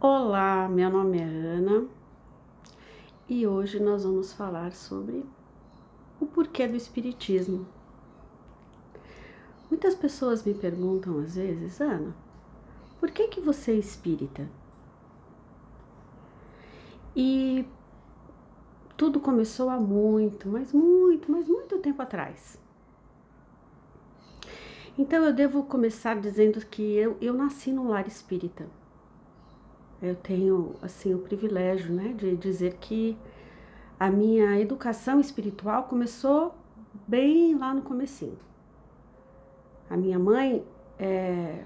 Olá, meu nome é Ana e hoje nós vamos falar sobre o porquê do espiritismo. Muitas pessoas me perguntam às vezes, Ana, por que você é espírita? E tudo começou há muito tempo atrás. Então eu devo começar dizendo que eu nasci num lar espírita. Eu tenho assim o privilégio, né, de dizer que a minha educação espiritual começou bem lá no comecinho. A minha mãe é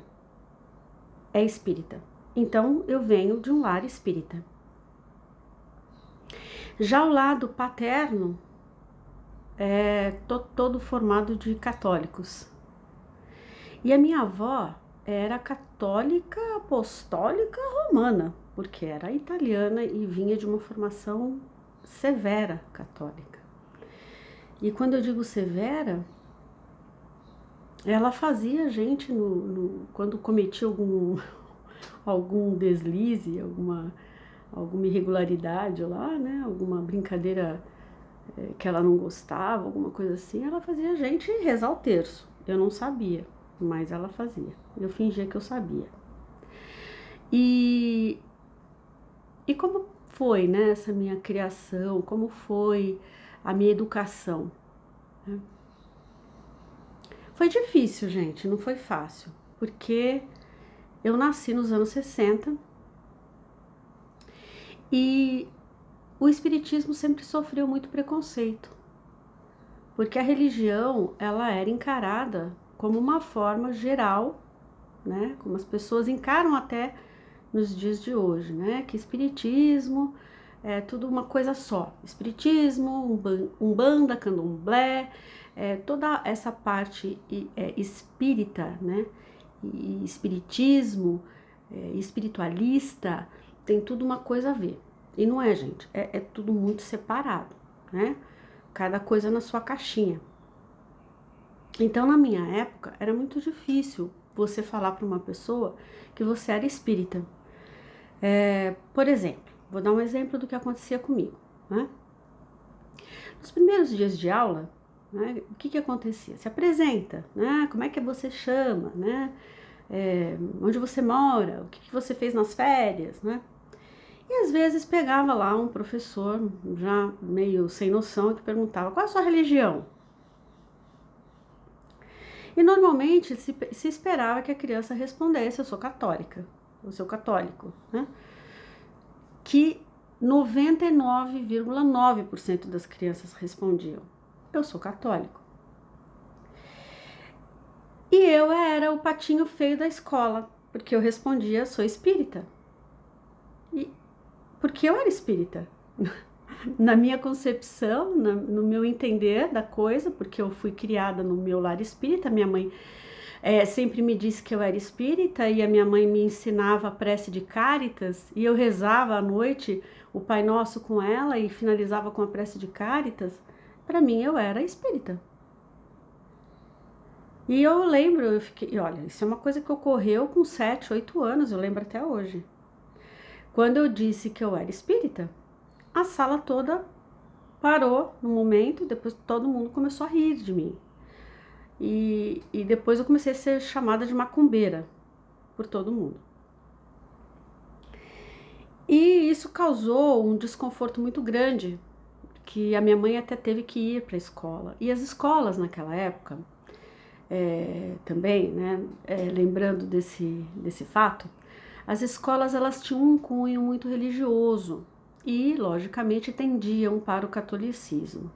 espírita, então eu venho de um lar espírita. Já o lado paterno é todo formado de católicos. E a minha avó era católica apostólica romana, porque era italiana e vinha de uma formação severa católica. E quando eu digo severa, ela fazia a gente, quando cometia algum deslize, alguma irregularidade lá, né? Alguma brincadeira que ela não gostava, alguma coisa assim, ela fazia a gente rezar o terço. Eu não sabia, mas ela fazia. Eu fingia que eu sabia. E, e como foi, né, essa minha criação? Como foi a minha educação? Foi difícil, gente, não foi fácil, porque eu nasci nos anos 60 e o espiritismo sempre sofreu muito preconceito, porque a religião ela era encarada como uma forma geral, né? Como as pessoas encaram até nos dias de hoje, né? Que espiritismo é tudo uma coisa só. Espiritismo, umbanda, candomblé, toda essa parte espírita, né? E espiritismo, espiritualista, tem tudo uma coisa a ver. E não é, gente, é tudo muito separado, né? Cada coisa na sua caixinha. Então, na minha época, era muito difícil você falar para uma pessoa que você era espírita. Por exemplo, vou dar um exemplo do que acontecia comigo, né? Nos primeiros dias de aula, né, o que acontecia? Se apresenta, né? Como é que você chama, né? Onde você mora, o que você fez nas férias, né? E às vezes pegava lá um professor já meio sem noção que perguntava qual é a sua religião? E normalmente se esperava que a criança respondesse, eu sou católica, eu sou católico, né? Que 99,9% das crianças respondiam, eu sou católico. E eu era o patinho feio da escola, porque eu respondia, sou espírita. E porque eu era espírita. Na minha concepção, no meu entender da coisa, porque eu fui criada no meu lar espírita, minha mãe sempre me disse que eu era espírita e a minha mãe me ensinava a prece de Cáritas e eu rezava à noite o Pai Nosso com ela e finalizava com a prece de Cáritas. Para mim, eu era espírita. E eu lembro, eu fiquei, olha, isso é uma coisa que ocorreu com 7, 8 anos, eu lembro até hoje. Quando eu disse que eu era espírita, a sala toda parou no momento, depois todo mundo começou a rir de mim. E depois eu comecei a ser chamada de macumbeira por todo mundo. E isso causou um desconforto muito grande, que a minha mãe até teve que ir para a escola. E as escolas naquela época, também, né, lembrando desse fato, as escolas elas tinham um cunho muito religioso e, logicamente, tendiam para o catolicismo.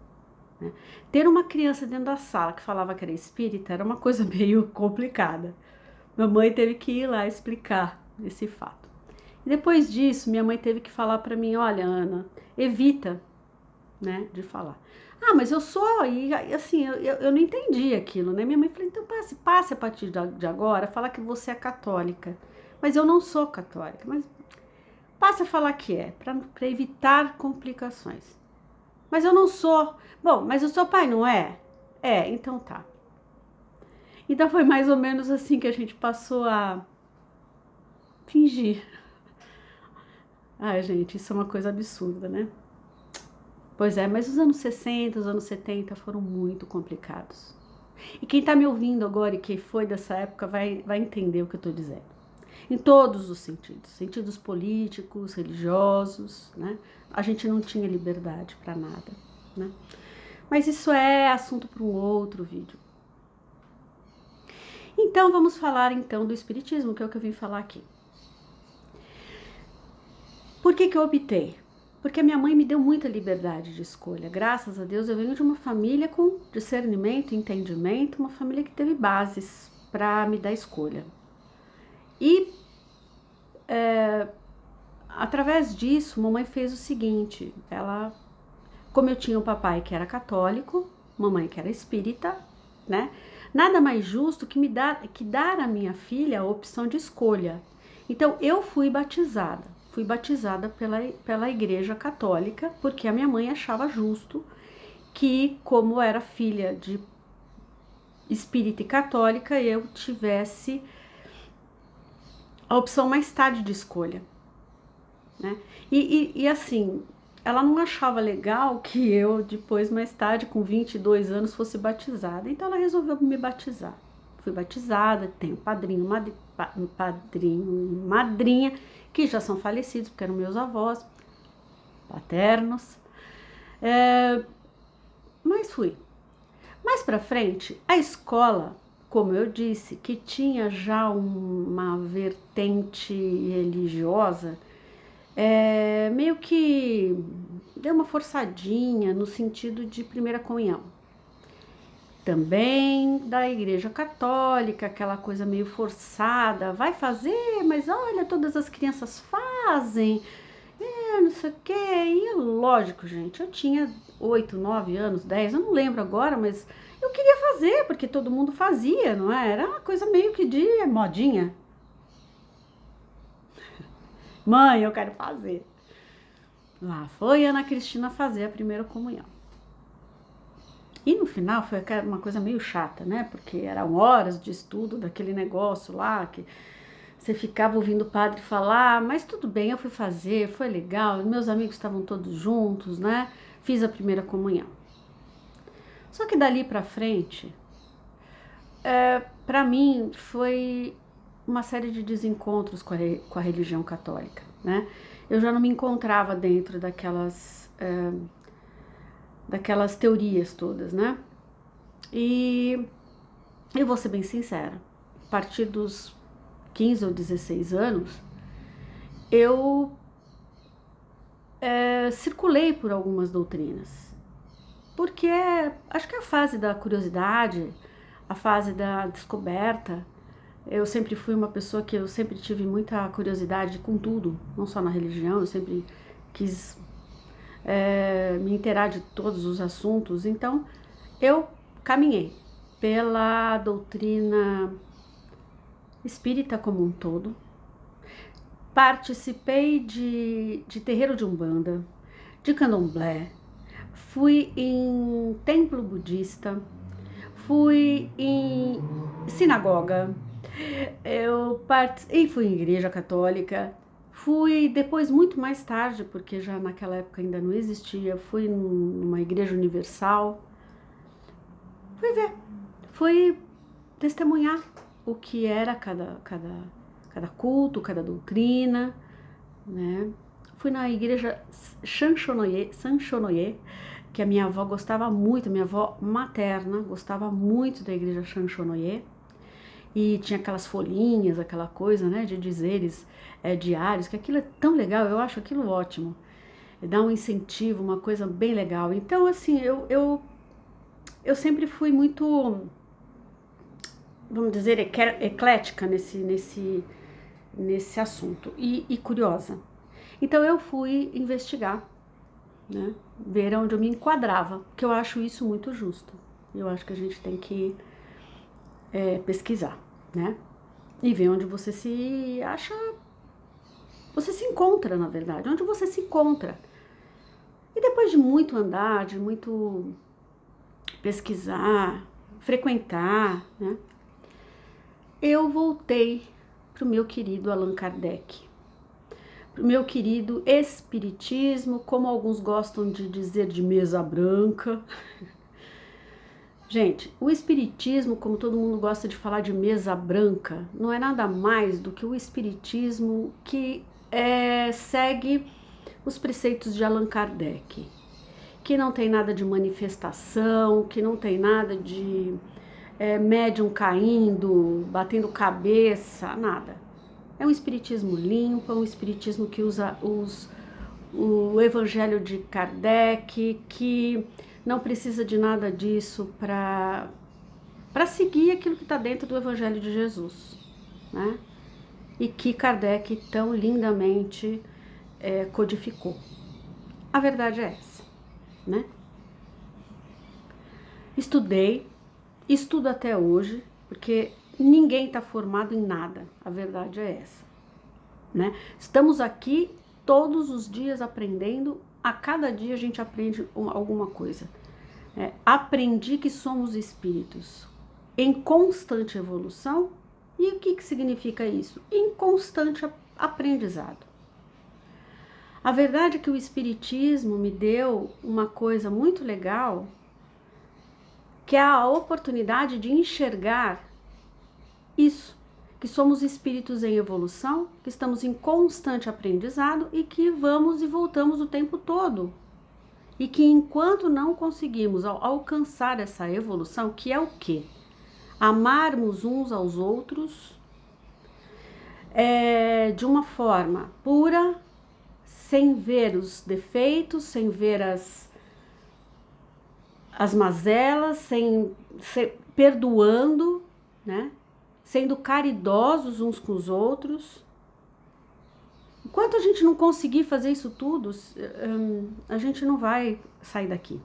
Né? Ter uma criança dentro da sala que falava que era espírita era uma coisa meio complicada. Minha mãe teve que ir lá explicar esse fato. E depois disso, minha mãe teve que falar para mim, olha, Ana, evita, né, de falar. Ah, mas eu sou, e assim, eu não entendi aquilo, né? Minha mãe falou, então passe a partir de agora, falar que você é católica. Mas eu não sou católica, mas passe a falar que é, para evitar complicações. Mas eu não sou. Bom, mas o seu pai não é? É, então tá. Então foi mais ou menos assim que a gente passou a fingir Ai, gente, isso é uma coisa absurda, né? Pois é, mas os anos 60, os anos 70 foram muito complicados. E quem tá me ouvindo agora e que foi dessa época vai entender o que eu tô dizendo. Em todos os sentidos, sentidos políticos, religiosos, né? A gente não tinha liberdade para nada, né? Mas isso é assunto para um outro vídeo. Então vamos falar então do espiritismo, que é o que eu vim falar aqui. Por que eu optei? Porque a minha mãe me deu muita liberdade de escolha. Graças a Deus eu venho de uma família com discernimento, entendimento, uma família que teve bases para me dar escolha. E através disso, mamãe fez o seguinte, como eu tinha um papai que era católico, mamãe que era espírita, né? Nada mais justo que dar à minha filha a opção de escolha. Então eu fui batizada pela Igreja Católica, porque a minha mãe achava justo que, como era filha de espírita e católica, eu tivesse a opção mais tarde de escolha, né? E assim, ela não achava legal que eu, depois, mais tarde, com 22 anos, fosse batizada. Então ela resolveu me batizar. Fui batizada, tenho padrinho e madrinha, que já são falecidos, porque eram meus avós paternos. Mas fui. Mais pra frente, a escola, como eu disse, que tinha já uma vertente religiosa, meio que deu uma forçadinha no sentido de primeira comunhão. Também da Igreja Católica, aquela coisa meio forçada, vai fazer, mas olha, todas as crianças fazem, não sei o quê. E é lógico, gente, eu tinha 8, 9 anos, 10, eu não lembro agora, mas eu queria fazer, porque todo mundo fazia, não é? Era uma coisa meio que de modinha. Mãe, eu quero fazer. Lá foi Ana Cristina fazer a primeira comunhão. E no final foi uma coisa meio chata, né? Porque eram horas de estudo daquele negócio lá, que você ficava ouvindo o padre falar, mas tudo bem, eu fui fazer, foi legal, meus amigos estavam todos juntos, né? Fiz a primeira comunhão. Só que dali pra frente, pra mim, foi uma série de desencontros com a religião católica, né? Eu já não me encontrava dentro daquelas teorias todas, né? E eu vou ser bem sincera, a partir dos 15 ou 16 anos, eu circulei por algumas doutrinas, porque acho que é a fase da curiosidade, a fase da descoberta. Eu sempre fui uma pessoa que eu sempre tive muita curiosidade com tudo, não só na religião, eu sempre quis me inteirar de todos os assuntos. Então eu caminhei pela doutrina espírita como um todo, participei de terreiro de umbanda, de candomblé, fui em templo budista, fui em sinagoga, e fui em igreja católica, fui depois, muito mais tarde, porque já naquela época ainda não existia, fui numa igreja universal, fui ver, fui testemunhar o que era cada culto, cada doutrina, né? Fui na igreja Sanchonoye, que a minha avó gostava muito, minha avó materna gostava muito da igreja Sanchonoye, e tinha aquelas folhinhas, aquela coisa, né, de dizeres diários, que aquilo é tão legal, eu acho aquilo ótimo, dá um incentivo, uma coisa bem legal. Então, assim, eu sempre fui muito, vamos dizer, eclética nesse assunto e curiosa. Então eu fui investigar, né, ver onde eu me enquadrava, que eu acho isso muito justo. Eu acho que a gente tem que pesquisar, né, e ver onde você se acha, você se encontra, na verdade, onde você se encontra. E depois de muito andar, de muito pesquisar, frequentar, né, eu voltei para o meu querido Allan Kardec. meu querido espiritismo, como alguns gostam de dizer, de mesa branca. Gente, o espiritismo, como todo mundo gosta de falar de mesa branca, não é nada mais do que o espiritismo que segue os preceitos de Allan Kardec, que não tem nada de manifestação, que não tem nada de médium caindo, batendo cabeça, nada. É um espiritismo limpo, é um espiritismo que usa o evangelho de Kardec, que não precisa de nada disso para seguir aquilo que está dentro do evangelho de Jesus, né? E que Kardec tão lindamente codificou. A verdade é essa, né? Estudo até hoje, porque ninguém está formado em nada, a verdade é essa, né? Estamos aqui todos os dias aprendendo, a cada dia a gente aprende alguma coisa. Aprendi que somos espíritos em constante evolução, e o que significa isso? Em constante aprendizado. A verdade é que o espiritismo me deu uma coisa muito legal, que é a oportunidade de enxergar isso, que somos espíritos em evolução, que estamos em constante aprendizado e que vamos e voltamos o tempo todo. E que enquanto não conseguimos alcançar essa evolução, que é o quê? Amarmos uns aos outros de uma forma pura, sem ver os defeitos, sem ver as mazelas, perdoando, né? Sendo caridosos uns com os outros. Enquanto a gente não conseguir fazer isso tudo, a gente não vai sair daqui.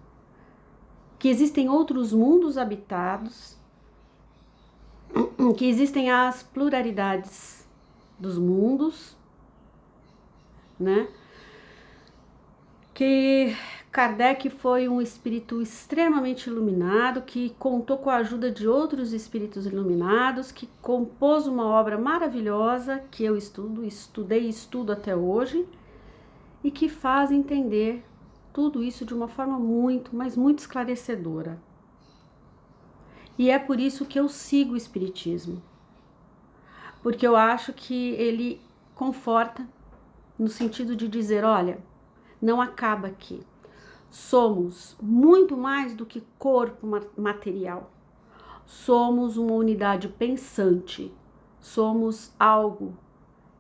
Que existem outros mundos habitados, que existem as pluralidades dos mundos, né? Que Kardec foi um espírito extremamente iluminado, que contou com a ajuda de outros espíritos iluminados, que compôs uma obra maravilhosa que eu estudei e estudo até hoje, e que faz entender tudo isso de uma forma muito, mas muito esclarecedora. E é por isso que eu sigo o espiritismo, porque eu acho que ele conforta no sentido de dizer, olha, não acaba aqui. Somos muito mais do que corpo material. Somos uma unidade pensante. Somos algo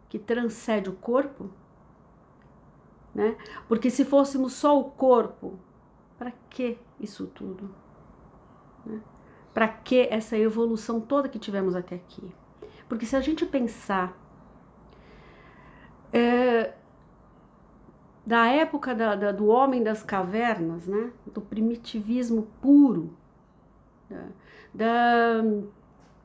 que transcende o corpo, né? Porque se fôssemos só o corpo, para que isso tudo? Né? Para que essa evolução toda que tivemos até aqui? Porque se a gente pensar da época do homem das cavernas, né? Do primitivismo puro,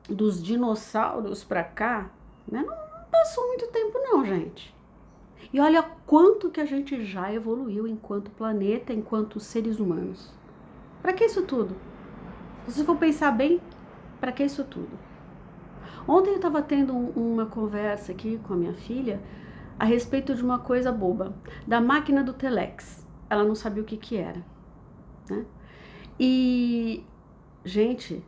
dos dinossauros para cá, né? Não passou muito tempo não, gente. E olha quanto que a gente já evoluiu enquanto planeta, enquanto seres humanos. Para que isso tudo? Se você for pensar bem, para que isso tudo? Ontem eu estava tendo uma conversa aqui com a minha filha a respeito de uma coisa boba, da máquina do Telex. Ela não sabia o que era, né? E, gente,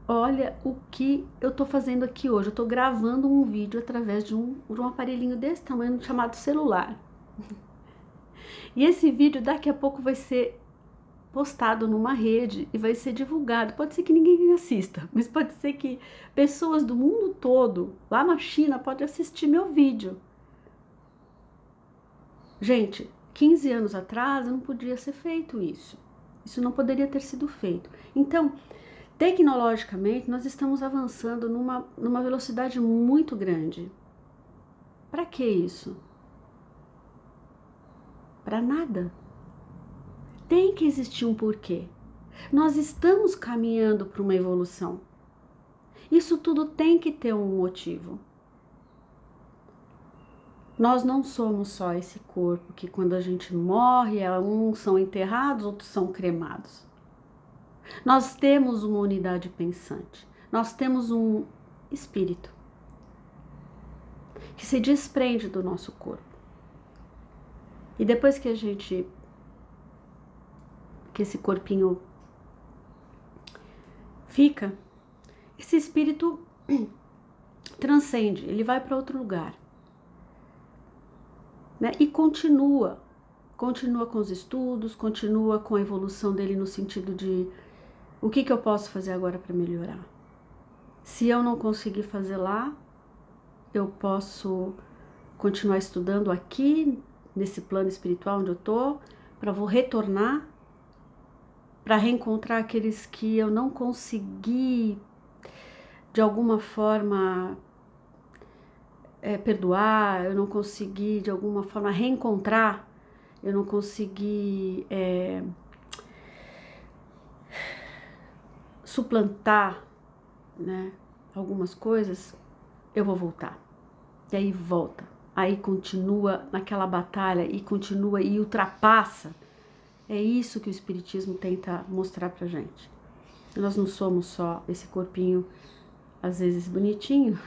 olha o que eu tô fazendo aqui hoje. Eu tô gravando um vídeo através de um aparelhinho desse tamanho chamado celular. E esse vídeo daqui a pouco vai ser postado numa rede e vai ser divulgado. Pode ser que ninguém assista, mas pode ser que pessoas do mundo todo, lá na China, podem assistir meu vídeo. Gente, 15 anos atrás não podia ser feito isso. Isso não poderia ter sido feito. Então, tecnologicamente, nós estamos avançando numa velocidade muito grande. Para que isso? Para nada. Tem que existir um porquê. Nós estamos caminhando para uma evolução. Isso tudo tem que ter um motivo. Nós não somos só esse corpo que quando a gente morre, uns são enterrados, outros são cremados. Nós temos uma unidade pensante. Nós temos um espírito que se desprende do nosso corpo. E depois que que esse corpinho fica, esse espírito transcende, ele vai para outro lugar, né? E continua com os estudos, continua com a evolução dele no sentido de o que eu posso fazer agora para melhorar. Se eu não conseguir fazer lá, eu posso continuar estudando aqui, nesse plano espiritual onde eu tô, para vou retornar, para reencontrar aqueles que eu não consegui, de alguma forma, perdoar, eu não consegui, de alguma forma, reencontrar, eu não consegui suplantar, né, algumas coisas, eu vou voltar. E aí volta, aí continua naquela batalha e continua e ultrapassa. É isso que o Espiritismo tenta mostrar pra gente. Nós não somos só esse corpinho, às vezes bonitinho,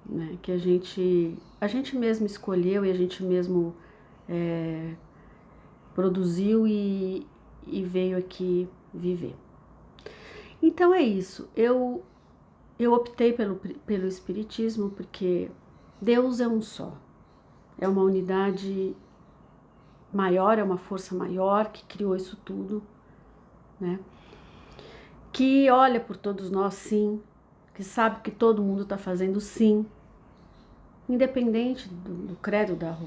né, que a gente mesmo escolheu e a gente mesmo produziu e veio aqui viver. Então é isso, eu optei pelo Espiritismo porque Deus é um só, é uma unidade maior, é uma força maior que criou isso tudo, né? Que olha por todos nós, sim, que sabe que todo mundo está fazendo, sim, independente do credo, da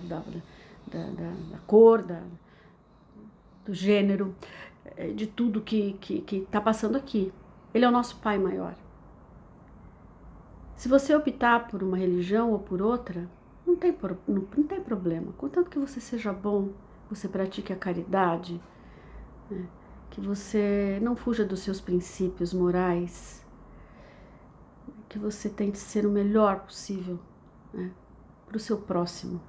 cor, do gênero, de tudo que está passando aqui. Ele é o nosso Pai maior. Se você optar por uma religião ou por outra, não tem problema. Contanto que você seja bom, você pratique a caridade, né? Que você não fuja dos seus princípios morais, que você tente ser o melhor possível, né, para o seu próximo.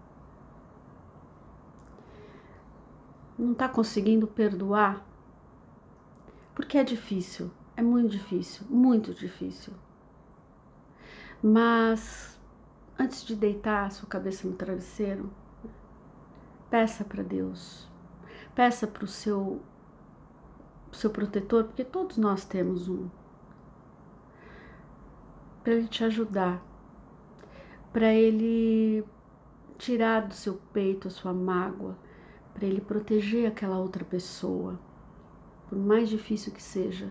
Não está conseguindo perdoar? Porque é difícil, é muito difícil, muito difícil. Mas antes de deitar a sua cabeça no travesseiro, peça para Deus, peça para o seu protetor, porque todos nós temos um, para ele te ajudar, para ele tirar do seu peito a sua mágoa, para ele proteger aquela outra pessoa, por mais difícil que seja,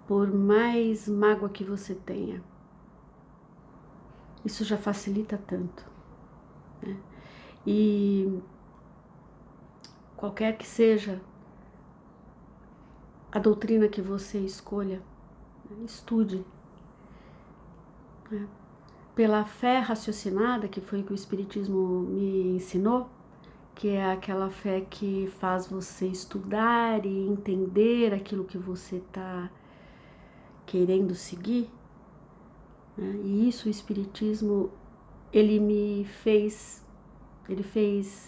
por mais mágoa que você tenha. Isso já facilita tanto, né? E qualquer que seja a doutrina que você escolha, estude, né? Pela fé raciocinada, que foi o que o Espiritismo me ensinou, que é aquela fé que faz você estudar e entender aquilo que você está querendo seguir, né? E isso o Espiritismo, ele fez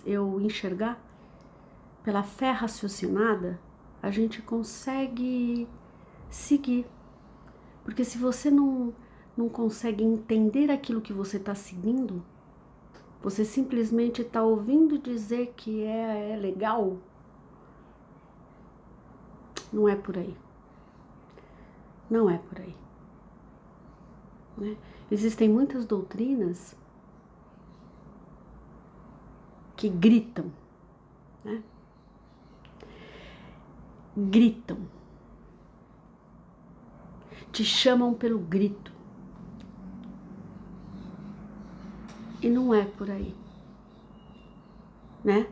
eu enxergar. Pela fé raciocinada, a gente consegue seguir. Porque se você não consegue entender aquilo que você está seguindo, você simplesmente está ouvindo dizer que é legal, não é por aí. Não é por aí, né? Existem muitas doutrinas que gritam, né? Gritam, te chamam pelo grito. E não é por aí, né?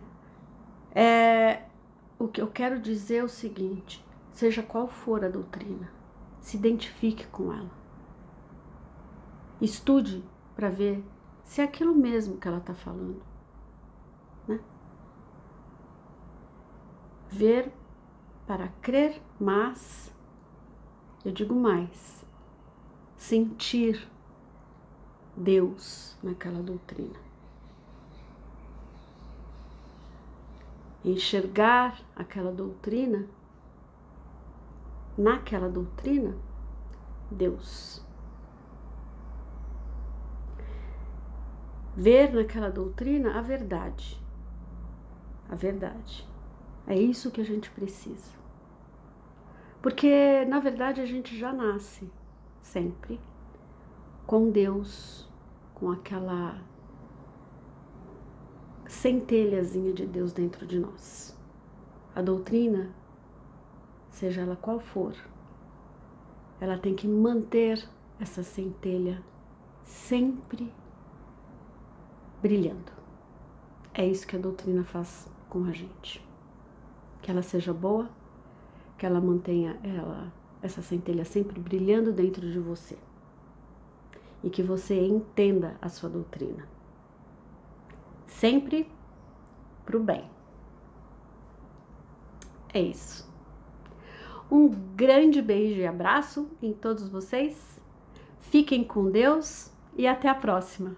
O que eu quero dizer é o seguinte: seja qual for a doutrina, se identifique com ela. Estude para ver se é aquilo mesmo que ela está falando, né? Ver para crer, mas eu digo mais, sentir Deus naquela doutrina. Enxergar aquela doutrina, naquela doutrina, Deus. Ver naquela doutrina a verdade a verdade. É isso que a gente precisa. Porque, na verdade, a gente já nasce sempre com Deus, com aquela centelhazinha de Deus dentro de nós. A doutrina, seja ela qual for, ela tem que manter essa centelha sempre brilhando. É isso que a doutrina faz com a gente. Que ela seja boa, que ela mantenha essa centelha sempre brilhando dentro de você. E que você entenda a sua doutrina. Sempre pro bem. É isso. Um grande beijo e abraço em todos vocês. Fiquem com Deus e até a próxima.